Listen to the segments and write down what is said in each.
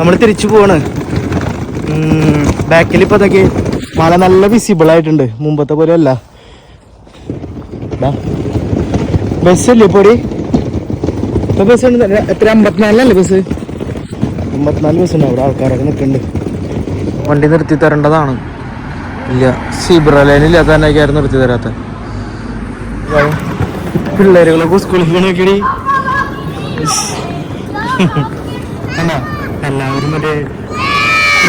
നമ്മൾ തിരിച്ചു പോവാണ്. ബാക്കിൽ ഇപ്പൊ അതൊക്കെ മല നല്ല വിസിബിൾ ആയിട്ടുണ്ട്, മുമ്പത്തെ പോലെ അല്ല. ബസ്സല്ലേ ഇപ്പൊ ഇപ്പൊ ബസ് ഉണ്ട്. എത്ര 54 ബസ്? 54 ബസ് ഉണ്ട്. അവിടെ ആൾക്കാരൊക്കെ നിൽക്കുന്നുണ്ട്. വണ്ടി നിർത്തി തരേണ്ടതാണ്. ഇല്ല, സീബ്ര ലൈൻ ഇല്ലാത്ത തന്നെ ആയിരുന്നു നിർത്തി തരാത്ത. പിള്ളേരുകളൊക്കെ സ്കൂളിൽ നോക്കിയടി. എല്ലാവരും മറ്റേ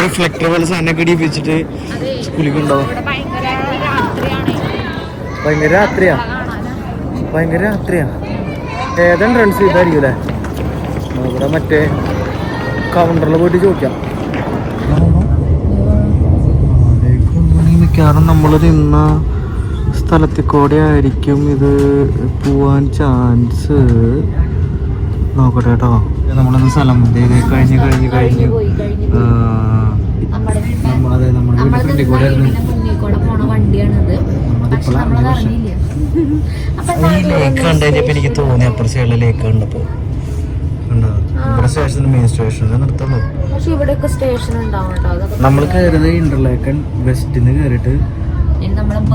റിഫ്ലക്ടർ പോലെ സാധനമൊക്കെ ഇടിപ്പിച്ചിട്ട് സ്കൂളിൽ ഉണ്ടാവും. ഭയങ്കര രാത്രിയാ. ഏതാ ഫ്രണ്ട്സ് ഇതായിരിക്കൂലേ? ഇവിടെ മറ്റേ കൗണ്ടറിൽ പോയിട്ട് ചോദിക്കാം. മിക്കവാറും നമ്മൾ നിന്ന സ്ഥലത്തിൽ കൂടെ ആയിരിക്കും ഇത് പോവാൻ ചാൻസ്. നോക്കട്ടെ കേട്ടോ. നമ്മളിന്ന് സ്ഥലം കഴിഞ്ഞു അതെ നമ്മുടെ വീട്ടിൽ കൂടെ ആയിരുന്നു. ഈ ലേക്ക് കണ്ടതിനിപ്പോ എനിക്ക് തോന്നി അപ്പുറ സൈഡിലെ ലേക്ക് കണ്ടപ്പോ ഇവിടെ സ്റ്റേഷനിൽ മെയിൻ സ്റ്റേഷനിൽ നിർത്തുള്ളൂ. നമ്മൾ കയറിയത് ഇന്റർലേക്കൻ വെസ്റ്റിന്ന് കയറിയിട്ട്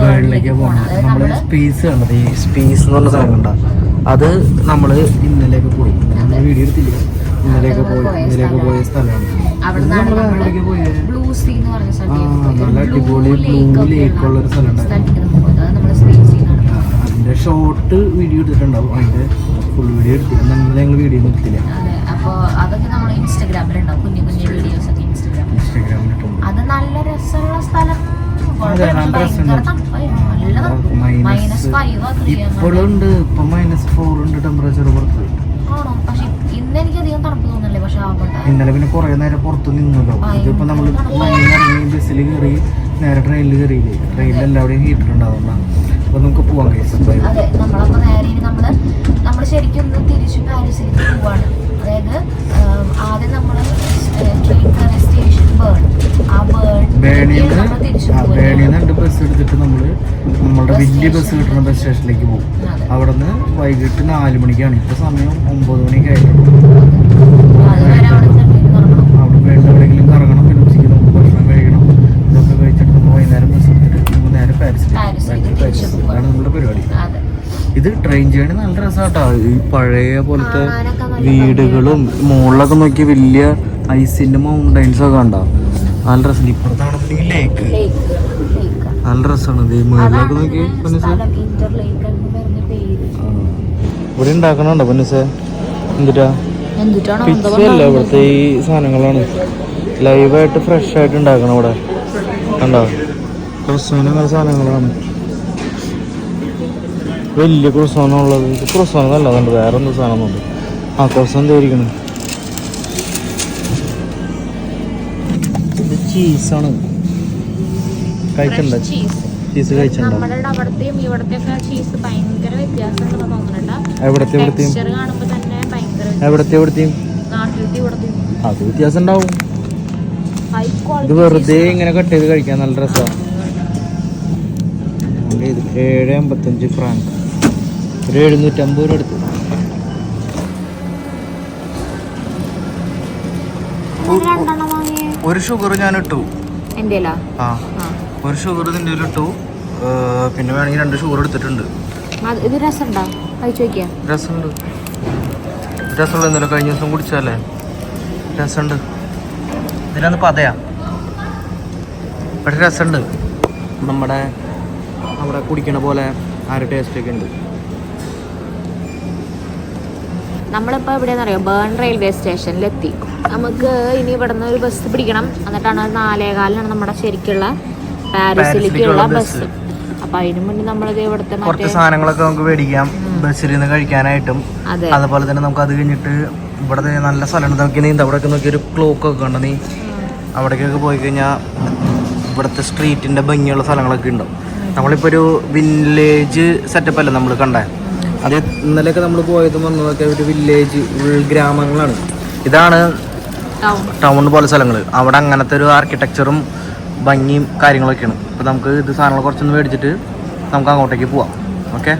ബേണിലേക്ക് പോകണം. നമ്മള് സ്പീസ് കണ്ടത്, ഈ സ്പീസ് എന്ന് പറഞ്ഞ സ്ഥലം കണ്ട അത് നമ്മള് ഇന്നലെയൊക്കെ പോയി. നമ്മൾ വീഡിയോ എടുത്തില്ല. ഇന്നലെയൊക്കെ പോയ സ്ഥലമാണ്. നമ്മളെവിടേക്ക് പോയത്? നല്ല അടിപൊളി ബ്ലൂ ലേക്ക് ഉള്ള ഒരു സ്ഥലം ഉണ്ടായിരുന്നു. അതിന്റെ ഷോർട്ട് വീഡിയോ എടുത്തിട്ടുണ്ടാവും. അതിന്റെ ഫുൾ വീഡിയോ എടുത്തില്ല. ഞങ്ങൾ വീഡിയോ ഒന്നും എടുത്തില്ല. ഇപ്പോഴും ഉണ്ട്. ഇപ്പൊ -4 ഉണ്ട് ടെമ്പറേച്ചർ പുറത്ത്. ഇന്നലെ പിന്നെ കുറെ നേരം പുറത്ത് നിന്നല്ലോ. ഇതിപ്പോ നമ്മള് ബസ്സിൽ കയറി നേരെ ട്രെയിനിൽ കയറിയില്ലേ. ട്രെയിനിൽ എല്ലാവരുടെയും ഹീറ്റർ ഉണ്ടാവുന്നതാണ്. അപ്പൊ നമുക്ക് പോവാൻ നമ്മള് ശരിക്കും തിരിച്ചു പാരീസിലേക്ക് പോവാണ്. അതായത് ആദ്യം നമ്മള് സ്റ്റേഷൻ ബേണിന്ന് ബസ് എടുത്തിട്ട് നമ്മളുടെ വലിയ ബസ് കിട്ടുന്ന ബസ് സ്റ്റേഷനിലേക്ക് പോകും. അവിടെ നിന്ന് വൈകിട്ട് 4 മണിക്കാണ്. ഇപ്പൊ സമയം 9 മണിക്ക് ആയിട്ടുള്ളൂ. അവിടെ വേണ്ട എവിടെയെങ്കിലും കറങ്ങണം. പിന്നെ ഉച്ചയ്ക്ക് നമുക്ക് ഭക്ഷണം കഴിക്കണം. ഇതൊക്കെ കഴിച്ചിട്ട് നമ്മൾ വൈകുന്നേരം ബസ് എടുത്തിട്ട് നമ്മൾ നേരെ പാരീസിലേക്ക്. അതാണ് നമ്മുടെ പരിപാടി. ഇത് ട്രെയിൻ ജേണി നല്ല രസമാട്ടോ. ഈ പഴയ പോലത്തെ വീടുകളും മുകളിലൊക്കെ നോക്കി വലിയ ഐസിന്റെ മൗണ്ടൈൻസ് ഒക്കെ ഉണ്ടാവും. നല്ല രസം. ഇപ്പുറത്താണെന്നുണ്ടെങ്കിൽ ലേക്ക്. നല്ല രസമാണ്. ഈ മുകളിലൊക്കെ നോക്കി ഇവിടെ ഉണ്ടാക്കണുണ്ടോ പൊന്നിസേ? എന്തിട്ടാ പിച്ചല്ല, ഇവിടുത്തെ ഈ സാധനങ്ങളാണ് ലൈവായിട്ട് ഫ്രഷ് ആയിട്ട് ഉണ്ടാക്കണം. ഇവിടെ കണ്ടോ ക്രോസോന സാധനങ്ങളാണ്. വലിയ ക്രോസോന ഉള്ളത്. ക്രോസോന നല്ലതുണ്ട്. വേറെ എന്ത് സാധനമൊന്നുണ്ട്. ആ ക്രോസോൻ തേരിക്കണം. ഇത് ചീസാണ്. കഴിച്ചിട്ടുണ്ടോ? ചീസ് കഴിച്ചിട്ടുണ്ടോ? എവിടത്തെയും അത് വ്യത്യാസം ഉണ്ടാവും. ഇത് വെറുതെ ഇങ്ങനെ കട്ട് ചെയ്ത് കഴിക്കാൻ നല്ല രസമാണ്. 7.55 ഫ്രാങ്ക്, ഒരു 750 രൂപ എടുത്തു. ഒരു ഷുഗർ ഞാൻ ഇട്ടു. ഒരു ഷുഗർ നിന്റെ ഇട്ടു. പിന്നെ വേണമെങ്കിൽ 2 ഷുഗർ എടുത്തിട്ടുണ്ട്. രസമുണ്ട്. ഇന്നലെ കഴിഞ്ഞ ദിവസം കുടിച്ചാലേ രസമുണ്ട്. ഇതിനൊന്ന് പതയാ, പക്ഷെ രസമുണ്ട്. നമ്മുടെ കുടിക്കണ പോലെ ആ ഒരു ടേസ്റ്റ് ഒക്കെ ഉണ്ട്. നമ്മളിപ്പോൾ എവിടെയാണെന്ന് അറിയാം, ബേൺ റെയിൽവേ സ്റ്റേഷനിലെത്തി. നമുക്ക് ഇനി ഇവിടെ നിന്ന് ഒരു ബസ് പിടിക്കണം. എന്നിട്ടാണ് 4:15 നമ്മുടെ ശരിക്കുള്ള പാരീസിലേക്കുള്ള ബസ്. അപ്പൊ അതിനു മുന്നേ നമ്മളിത് ഇവിടുത്തെ കുറച്ച് സാധനങ്ങളൊക്കെ നമുക്ക് മേടിക്കാം ബസ്സിൽ നിന്ന് കഴിക്കാനായിട്ടും. അതുപോലെ തന്നെ നമുക്ക് അത് കഴിഞ്ഞിട്ട് ഇവിടെ നല്ല സ്ഥലം നോക്കി നീ അവിടെയൊക്കെ നോക്കി ഒരു ക്ലോക്ക് ഒക്കെ ഉണ്ട്. നീ അവിടേക്കൊക്കെ പോയി കഴിഞ്ഞാൽ ഇവിടുത്തെ സ്ട്രീറ്റിന്റെ ഭംഗിയുള്ള സ്ഥലങ്ങളൊക്കെ ഉണ്ടാവും. നമ്മളിപ്പോൾ ഒരു വില്ലേജ് സെറ്റപ്പ് അല്ലേ നമ്മൾ കണ്ടേ. അത് ഇന്നലെയൊക്കെ നമ്മൾ പോയതും വന്നതൊക്കെ ഒരു വില്ലേജ് ഉൾഗ്രാമങ്ങളാണ്. ഇതാണ് ടൗൺ പോലെ സ്ഥലങ്ങൾ. അവിടെ അങ്ങനത്തെ ഒരു ആർക്കിടെക്ചറും ഭംഗിയും കാര്യങ്ങളൊക്കെയാണ്. അപ്പോൾ നമുക്ക് ഇത് സാധനങ്ങൾ കുറച്ചൊന്ന് മേടിച്ചിട്ട് നമുക്ക് അങ്ങോട്ടേക്ക് പോവാം. ഓക്കെ,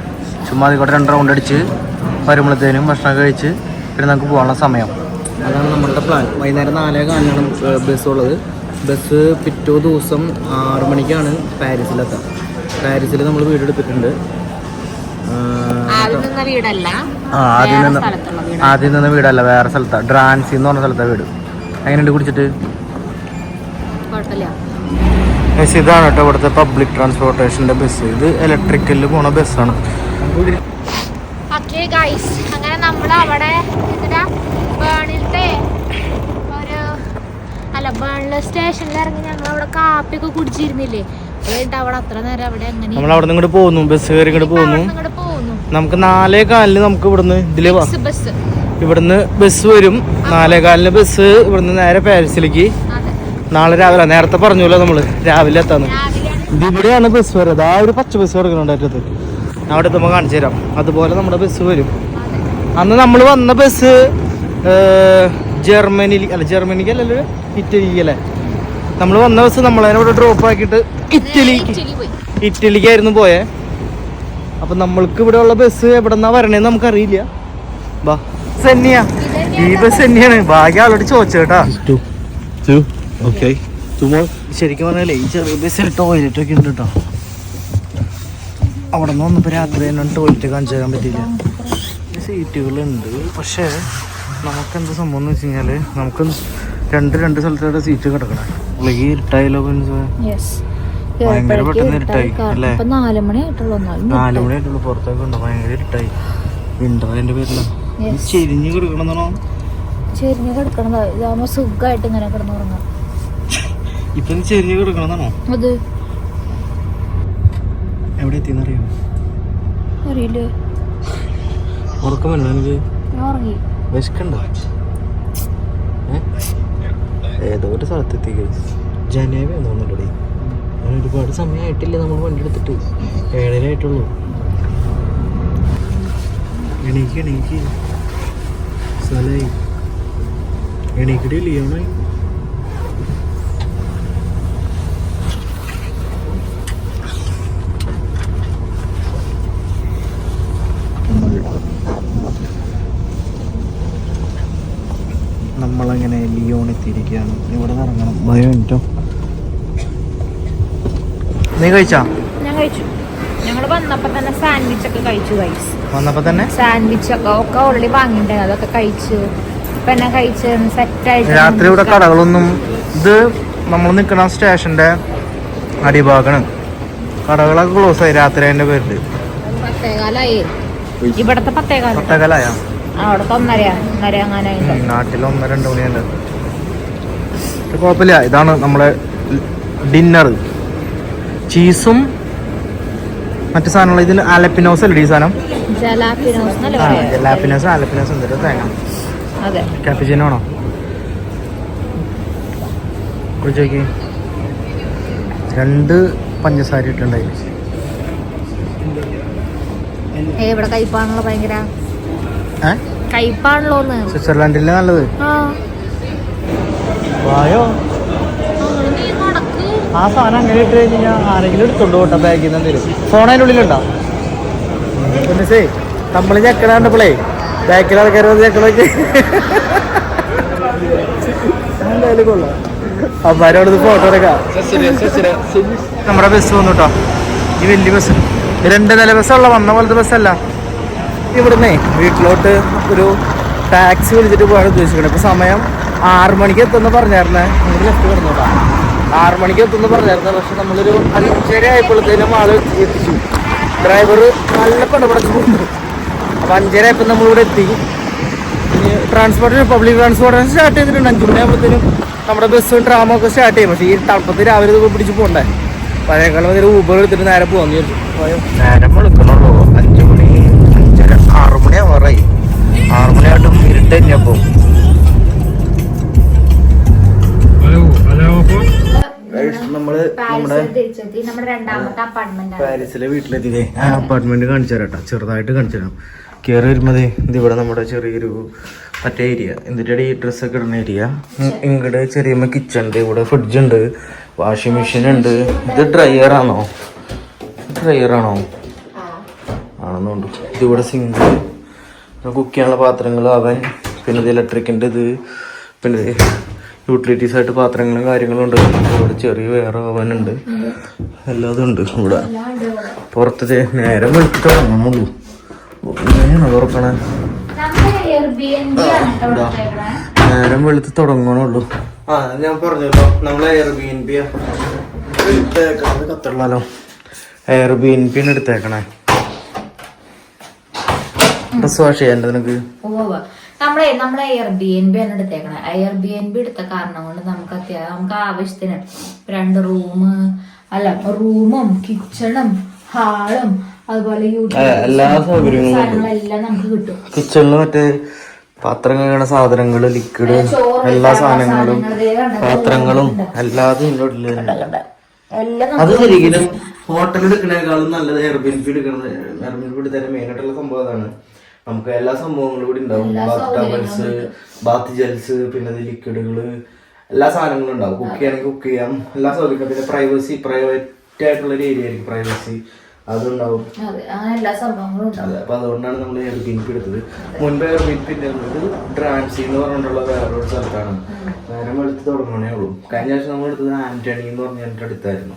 ചുമ്മാ അതിക്കോട്ടെ 2 റൗണ്ട് അടിച്ച് വരുമ്പോഴത്തേനും ഭക്ഷണം കഴിച്ച് പിന്നെ നമുക്ക് പോകാനുള്ള സമയം. അതാണ് നമ്മളുടെ പ്ലാൻ. വൈകുന്നേരം 4:15 ബസ് ഉള്ളത്. ബസ് പിറ്റേ ദിവസം 6 മണിക്കാണ് പാരീസിലെത്താം. പാരീസിൽ നമ്മൾ വീട് എടുത്തിട്ടുണ്ട്. ആദ്യം നിന്ന വീടല്ല, വേറെ സ്ഥലത്താണ്. ഡ്രാൻസി എന്ന് പറഞ്ഞ സ്ഥലത്താണ് വീട്. എങ്ങനെയുണ്ട് കുടിച്ചിട്ട്? ഇതാണ് കേട്ടോ ഇവിടുത്തെ പബ്ലിക് ട്രാൻസ്പോർട്ടേഷൻ്റെ ബസ്. ഇത് ഇലക്ട്രിക്കലിൽ പോണ ബസ്സാണ്. അങ്ങനെ നമ്മൾ അവിടെ സ്റ്റേഷനിൽ ഇറങ്ങി ഞങ്ങൾ അവിടെ കാപ്പിയൊക്കെ കുടിച്ചിരുന്നില്ലേ. അവിടെ അത്ര നേരം അവിടെ നമ്മൾ അവിടെ നിന്ന് ഇങ്ങോട്ട് പോകുന്നു. ബസ് കയറി ഇങ്ങോട്ട് പോകുന്നു. നമുക്ക് 4:15 നമുക്ക് ഇവിടുന്ന് ഇവിടുന്ന് ബസ് വരും. 4:15 ബസ് ഇവിടുന്ന് നേരെ പാരീസിലേക്ക്. നാളെ രാവിലെ നേരത്തെ പറഞ്ഞല്ലോ നമ്മള് രാവിലെ എത്താന്ന്. ഇവിടെയാണ് ബസ് വരുന്നത്. ആ ഒരു പച്ച ബസ് കിടക്കുന്നുണ്ടായിട്ട് അവിടെ എത്തുമ്പോൾ കാണിച്ചു തരാം. അതുപോലെ നമ്മുടെ ബസ് വരും. അന്ന് നമ്മൾ വന്ന ബസ് ജർമ്മനിക്കല്ലല്ലോ, ഇറ്റലിക്കല്ലേ. നമ്മൾ വന്ന ബസ് നമ്മളതിനെ ഇവിടെ ഡ്രോപ്പ് ആക്കിയിട്ട് ഇറ്റലിക്കായിരുന്നു പോയേ. അപ്പൊ നമ്മൾക്ക് ഇവിടെ ഉള്ള ബസ് എവിടെന്നാ വരണേന്ന് നമുക്കറിയില്ല. ഈ ബസ് തന്നെയാണ്. ഭാഗ്യം ആളോട് ചോദിച്ചേട്ടാ. ശരിക്കും പറഞ്ഞാലേ ഈ ചെറിയ ബസ്സിൽ ടോയ്ലറ്റ് ഒക്കെ ഉണ്ട് കേട്ടോ. അവിടെ നിന്ന് വന്നപ്പോൾ രാത്രി തന്നെ ടോയ്ലറ്റ് കാണിച്ചു തരാൻ പറ്റില്ല. സീറ്റുകളുണ്ട്, പക്ഷേ നമുക്കെന്ത് സംഭവം എന്ന് വെച്ച് കഴിഞ്ഞാൽ നമുക്ക് രണ്ട് സ്ഥലത്തോടെ സീറ്റ് കിടക്കണം. അല്ലെങ്കിൽ ഇരുട്ടായാലോ, ഭയങ്കര പെട്ടെന്ന് ഇരുട്ടായി അല്ലേ. 4 മണിയായിട്ടുള്ളൂ. പുറത്തൊക്കെ ഉണ്ടോ ഭയങ്കര ഇരുട്ടായി. വിന്റർ അതിന്റെ പേരില്ല. ചെരിഞ്ഞ് കിടക്കണമെന്നാണോ? ചെരിഞ്ഞ് കിടക്കണം. ഇതാകുമ്പോ സുഖമായിട്ട് ഇങ്ങനെ കിടന്നുറങ്ങാം. ഇപ്പൊ ചെരിഞ്ഞ് കിടക്കണമെന്നാണോ? അത് എവിടെ എത്തിയെന്നറിയോ? അറിയില്ലേ. ഉറക്കം വേണ്ട എനിക്ക്. വിശക്കണ്ടോ? ഏതോ ഒരു സ്ഥലത്തെത്തി. ജനേവ തോന്നുന്നുണ്ടോ? ഒരുപാട് സമയമായിട്ടില്ല നമ്മൾ വണ്ടി എടുത്തിട്ട്. 7:30 ആയിട്ടുള്ളൂ. എണീക്ക് സ്ഥലമായി. എണീക്കടി ലിയോണായി. നമ്മളങ്ങനെ ലിയോൺ എത്തിയിരിക്കുകയാണ്. ഇവിടെ ഇറങ്ങണം. ഭയം മിനിറ്റോ. നീ കഴിച്ചാ? ഞാൻ കഴിച്ചു. ഞങ്ങൾ വന്നപ്പോ തന്നെ സാൻഡ്വിച്ച് ഒക്കെ കഴിച്ചു. വന്നപ്പോ തന്നെ സാൻഡ്വിച്ച് ഒക്കെ ഓൾറെഡി വാങ്ങിണ്ടായി. അതൊക്കെ കഴിച്ചു. പിന്നെ കഴിച്ച് സെറ്റായിട്ട്. രാത്രി ഇവിടെ കടകളൊന്നും, ഇത് നമ്മൾ നിൽക്കുന്ന സ്റ്റേഷന്റെ അടിഭാഗമാണ്. കടകളൊക്കെ ക്ലോസ് ആയി രാത്രി. അതിന്റെ പേരില് 10:15. ഇവിടത്തെ 10:15. അവിടത്തെ 1:30 അങ്ങനെ. നാട്ടിൽ 1-2 മണിയുണ്ട്. കുഴപ്പമില്ല. ഇതാണ് നമ്മളെ ഡിന്നർ. ചീസും മറ്റു സാധനങ്ങൾ. ഇതിന് ആലപ്പിനോസ് അല്ലേ ഈ സാധനം? ജലാപ്പിനോസ് എന്തൊരു തേങ്ങ. കാപ്പിച്ചിനോ ആണോ? കുടിച്ച് നോക്കി. 2 പഞ്ചസാര ഇട്ടുണ്ടായി. ഇവിടെ കയ്പാണല്ലോ, ഭയങ്കര കയ്പാണല്ലോ. സ്വിറ്റ്സർലാൻഡിലെ നല്ലത്. വായോ. ആ സാധനം അങ്ങനെ ഇട്ട് കഴിഞ്ഞാൽ ആരെങ്കിലും എടുത്തോണ്ട് പോട്ടെ. ബാഗിൽ നിന്ന് എന്തെങ്കിലും. ഫോൺ അതിൻ്റെ ഉള്ളിലുണ്ടോ? പൊന്നിസേ നമ്മൾ ഞെക്കണപ്പോളേ ബാക്കിൽ ആൾക്കാർ ഞെക്കണൊക്കെ എന്തായാലും കൊള്ളാം. അമ്മാരോട് ഫോട്ടോ എടുക്കാം. നമ്മുടെ ബസ് വന്നു കേട്ടോ. ഈ വലിയ ബസ് 2 നില ബസ്സുള്ള വന്ന പോലത്തെ ബസ്സല്ല. ഇവിടുന്നേ വീട്ടിലോട്ട് ഒരു ടാക്സി വിളിച്ചിട്ട് പോകാൻ ഉദ്ദേശിക്കണം. ഇപ്പൊ സമയം 6 മണിക്ക് എത്തുമെന്ന് പറഞ്ഞായിരുന്നേ. നമുക്ക് ലെഫ്റ്റ് കിടന്നോട്ടാ. 6 മണിക്ക് എത്തുമെന്ന് പറഞ്ഞായിരുന്നു. പക്ഷെ നമ്മളൊരു 5:30 ആയപ്പോഴത്തേനും ആള് എത്തിച്ചു. ഡ്രൈവർ നല്ല പടപടച്ച് പോകുന്നു. അപ്പൊ 5:30 ആയപ്പോൾ നമ്മളിവിടെ എത്തി. പബ്ലിക് ട്രാൻസ്പോർട്ടേഷൻ സ്റ്റാർട്ട് ചെയ്തിട്ടുണ്ട്. 5 മണിയാകുമ്പോഴത്തേനും നമ്മുടെ ബസ്സും ട്രാമൊക്കെ ഒക്കെ സ്റ്റാർട്ട് ചെയ്യും. പക്ഷേ ഈ തണുപ്പത്ത് രാവിലെ ഇത് പിടിച്ച് പോകണ്ടേ. പഴയക്കാലം ഒരു ഊബർ എടുത്തിട്ട് നേരെ പോകാന്ന് വിചാരിച്ചു. നേരം വിളിക്കണുള്ളൂ. 5 മണി 5:30 6 മണിയാവാറായി. 6 മണിയായിട്ടും ഇരുട്ട് തന്നെയപ്പോ. നമ്മള് പാരീസിലെ വീട്ടിലെത്തിയതേ. ആ അപ്പാർട്ട്മെന്റ് കാണിച്ചു തരാം കേട്ടോ. ചെറുതായിട്ട് കാണിച്ചു തരാം. കയറി വരുമ്പോഴേ ഇതിവിടെ നമ്മുടെ ചെറിയൊരു മറ്റേ ഏരിയ. എന്നിട്ട് ഈ ഡ്രസ്സൊക്കെ ഇടുന്ന ഏരിയ. ഇങ്ങോട്ട് ചെറിയ കിച്ചൺ ഉണ്ട്. ഇവിടെ ഫ്രിഡ്ജ് ഉണ്ട്, വാഷിംഗ് മെഷീൻ ഉണ്ട്. ഇത് ഡ്രയറാണോ ആണെന്നുണ്ട്. ഇതിവിടെ സിങ്ക്, കുക്ക് ചെയ്യാനുള്ള പാത്രങ്ങൾ, അവൻ, പിന്നെ ഇത് ഇലക്ട്രിക്കിൻ്റെ ഇത്, പിന്നെ യൂട്ടിലിറ്റീസ് ആയിട്ട് പാത്രങ്ങളും കാര്യങ്ങളും ഉണ്ട്. ഇവിടെ ചെറിയ വേറെ ഓവനുണ്ട്, എല്ലാതും ഉണ്ട് ഇവിടെ. പുറത്ത് നേരം വെളുത്തിട്ട് തുടങ്ങുന്നുള്ളൂ. എങ്ങനെയാണ് തുറക്കണേ? നേരം വെളുത്ത് തുടങ്ങണുള്ളൂ. ആ ഞാൻ പറഞ്ഞല്ലോ നമ്മൾ Airbnb എടുത്തേക്കണത് കത്തുള്ളാലോ. Airbnb എടുത്തേക്കണേ. ഡ്രസ് വാഷ് ചെയ്യാൻ നിനക്ക് നമ്മളെ Airbnb ആണ് എടുത്തേക്കണേ. Airbnb എടുത്ത കാരണം കൊണ്ട് നമുക്ക് ആവശ്യത്തിന് 2 റൂമും കിച്ചണും ഹാളും അതുപോലെ എല്ലാ സൗകര്യങ്ങളും എല്ലാം നമുക്ക് കിട്ടും. കിച്ചണില് മറ്റേ പാത്രം കഴുകണ സാധനങ്ങള്, ലിക്വിഡ്, എല്ലാ സാധനങ്ങളും, പാത്രങ്ങളും എല്ലാതും ഉള്ളിൽ. അത് ശരിക്കും ഹോട്ടൽ എടുക്കണേക്കാളും നല്ലത് Airbnb എടുക്കണത്. Airbnb എടുത്തതിന് മെയിൻ ആയിട്ടുള്ള സംഭവം അതാണ്. നമുക്ക് എല്ലാ സംഭവങ്ങളും കൂടി ഉണ്ടാവും. ബാത്ത് ടവൽസ്, ബാത്ത് ജെൽസ്, പിന്നെ ലിക്വിഡുകള്, എല്ലാ സാധനങ്ങളും ഉണ്ടാവും. കുക്ക് ചെയ്യണമെങ്കിൽ കുക്ക് ചെയ്യാം, എല്ലാ സൗകര്യം. പിന്നെ പ്രൈവറ്റ് ആയിട്ടുള്ള ഒരു ഏരിയ ആയിരിക്കും പ്രൈവസി, അതുണ്ടാവും. എല്ലാ സംഭവങ്ങളും. അതെ, അപ്പൊ അതുകൊണ്ടാണ് നമ്മൾ Airbnb എടുത്തത്. മുൻപ് Airbnb ഡ്രാൻസി എന്ന് പറഞ്ഞിട്ടുള്ള വേറൊരു സ്ഥലത്താണ്. നേരം എടുത്ത് തുടങ്ങണേ ഉള്ളൂ. കഴിഞ്ഞ ആഴ്ച നമ്മൾ എടുത്തത് ആന്റണി എന്ന് പറഞ്ഞ അടുത്തായിരുന്നു.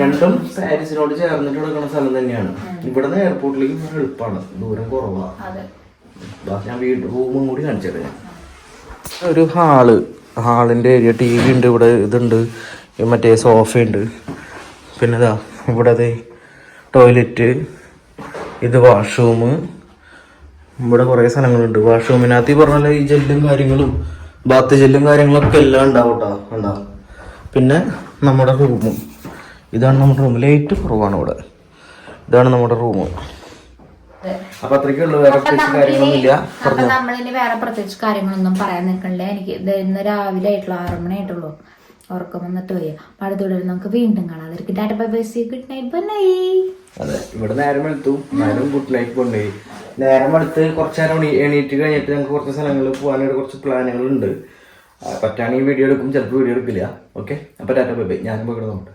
രണ്ടും പാരീസിനോട് ചേർന്നിട്ട് എടുക്കുന്ന സ്ഥലം തന്നെയാണ്. ഇവിടുന്ന് എയർപോർട്ടിലേക്ക് എളുപ്പമാണ്, ദൂരം കുറവാണ്. ഞാൻ റൂമും കൂടി കാണിച്ചത്. ഒരു ഹാളിന്റെ ഏരിയ, TV ഉണ്ട് ഇവിടെ, ഇതുണ്ട്, മറ്റേ സോഫയുണ്ട്, പിന്നെ ഇതാ ഇവിടെ ടോയ്ലറ്റ്, ഇത് വാഷ്റൂം. ഇവിടെ കുറേ സ്ഥലങ്ങളുണ്ട്. വാഷ്റൂമിനകത്ത് ഈ പറഞ്ഞ ഈ ജെല്ലും കാര്യങ്ങളും, ബാത്ത് ജെല്ലും കാര്യങ്ങളൊക്കെ എല്ലാം ഉണ്ടാവും കേട്ടോ, ഉണ്ടാവും. പിന്നെ നമ്മുടെ റൂമും, ഇതാണ് നമ്മുടെ റൂം. ലൈറ്റ് കുറവാണ് ഇവിടെ. ഇതാണ് നമ്മുടെ റൂം. അപ്പൊ അത്രയ്ക്കുള്ളൂ, വേറെ പ്രത്യേകിച്ച് കാര്യങ്ങളൊന്നുമില്ല. നമ്മളിനി വേറെ പ്രത്യേകിച്ച് കാര്യങ്ങളൊന്നും പറയാൻ നിൽക്കണ്ടേ. എനിക്ക് ഇന്ന് രാവിലെ ആയിട്ടുള്ളൂ, 6 മണി ആയിട്ടുള്ളൂ ഉറക്കം വന്നിട്ട് പോയി. അടുത്തുടരും നമുക്ക് വീണ്ടും കാണാം. അവർക്ക് tata bye bye, see good night, bye bye. അതെ, ഇവിടെ നേരം എടുത്തു, നേരം ഗുഡ് നൈറ്റ് കൊണ്ടുപോയി. നേരം എടുത്ത് കുറച്ച് നേരം എണീറ്റ് കഴിഞ്ഞിട്ട് ഞങ്ങൾക്ക് കുറച്ച് സ്ഥലങ്ങളിൽ പോകാനായിട്ട് കുറച്ച് പ്ലാനുകളുണ്ട്. പറ്റാണെങ്കിൽ വീഡിയോ എടുക്കും, ചിലപ്പോൾ വീഡിയോ എടുക്കില്ല. ഓക്കെ, അപ്പൊ ടാറ്റ ബൈ ബൈ. ഞാനും പോയി നോക്കട്ടെ.